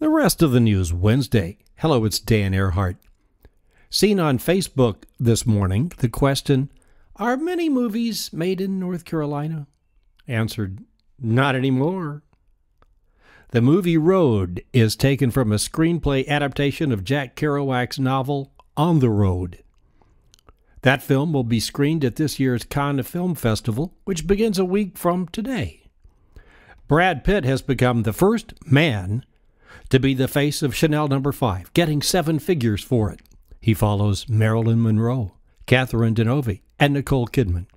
The rest of the news Wednesday. Hello, it's Dan Earhart. Seen on Facebook this morning, the question, are many movies made in North Carolina? Answered, not anymore. The movie Road is taken from a screenplay adaptation of Jack Kerouac's novel On the Road. That film will be screened at this year's Cannes Film Festival, which begins a week from today. Brad Pitt has become the first man to be the face of Chanel No. 5, getting 7 figures for it. He follows Marilyn Monroe, Catherine Deneuve, and Nicole Kidman.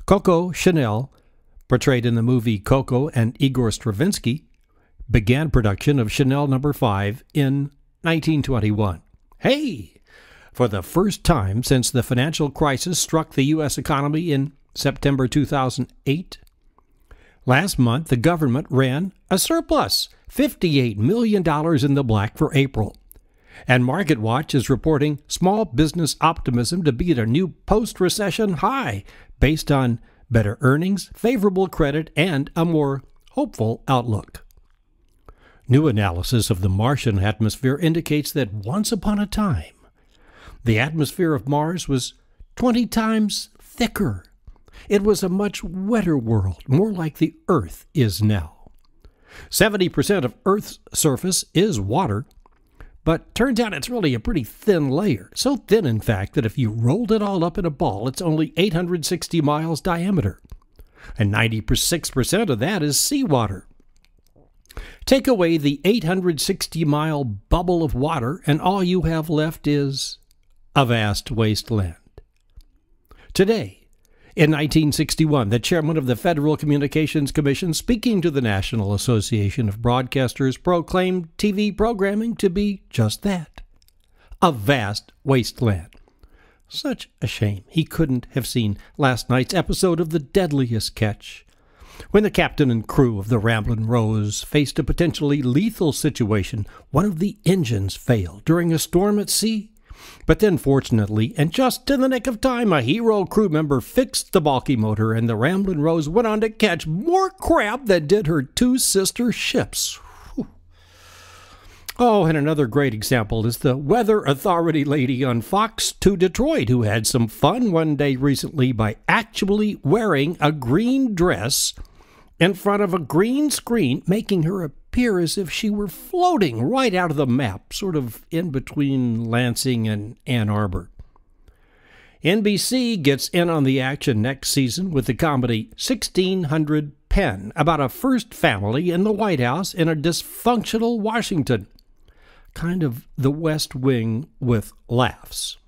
Coco Chanel, portrayed in the movie Coco and Igor Stravinsky, began production of Chanel No. 5 in 1921. Hey! For the first time since the financial crisis struck the U.S. economy in September 2008, last month the government ran a surplus, $58 million in the black for April. And MarketWatch is reporting small business optimism to be at a new post-recession high based on better earnings, favorable credit, and a more hopeful outlook. New analysis of the Martian atmosphere indicates that once upon a time, the atmosphere of Mars was 20 times thicker. It was a much wetter world, more like the Earth is now. 70% of Earth's surface is water, but turns out it's really a pretty thin layer. So thin, in fact, that if you rolled it all up in a ball, it's only 860 miles diameter. And 96% of that is seawater. Take away the 860-mile bubble of water, and all you have left is a vast wasteland. Today, in 1961, the chairman of the Federal Communications Commission, speaking to the National Association of Broadcasters, proclaimed TV programming to be just that, a vast wasteland. Such a shame he couldn't have seen last night's episode of The Deadliest Catch, when the captain and crew of the Ramblin' Rose faced a potentially lethal situation. One of the engines failed during a storm at sea. But then, fortunately, and just in the nick of time, a hero crew member fixed the balky motor, and the Ramblin' Rose went on to catch more crab than did her 2 sister ships. Whew. Oh, and another great example is the weather authority lady on Fox 2 Detroit, who had some fun one day recently by actually wearing a green dress in front of a green screen, making her appear as if she were floating right out of the map, sort of in between Lansing and Ann Arbor. NBC gets in on the action next season with the comedy 1600 Penn, about a first family in the White House in a dysfunctional Washington. Kind of the West Wing with laughs.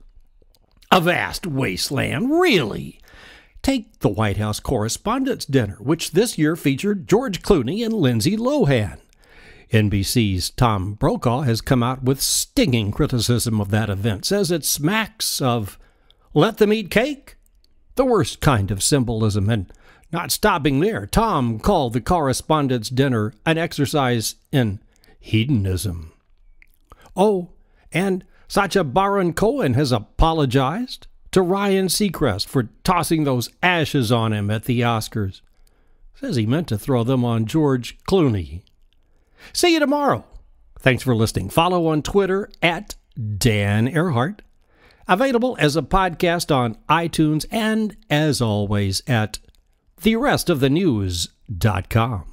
A vast wasteland, really? Take the White House Correspondents' Dinner, which this year featured George Clooney and Lindsay Lohan. NBC's Tom Brokaw has come out with stinging criticism of that event, says it smacks of let them eat cake, the worst kind of symbolism. And not stopping there, Tom called the Correspondents' Dinner an exercise in hedonism. Oh, and Sacha Baron Cohen has apologized to Ryan Seacrest for tossing those ashes on him at the Oscars. Says he meant to throw them on George Clooney. See you tomorrow. Thanks for listening. Follow on Twitter at Dan Earhart. Available as a podcast on iTunes and, as always, at therestofthenews.com.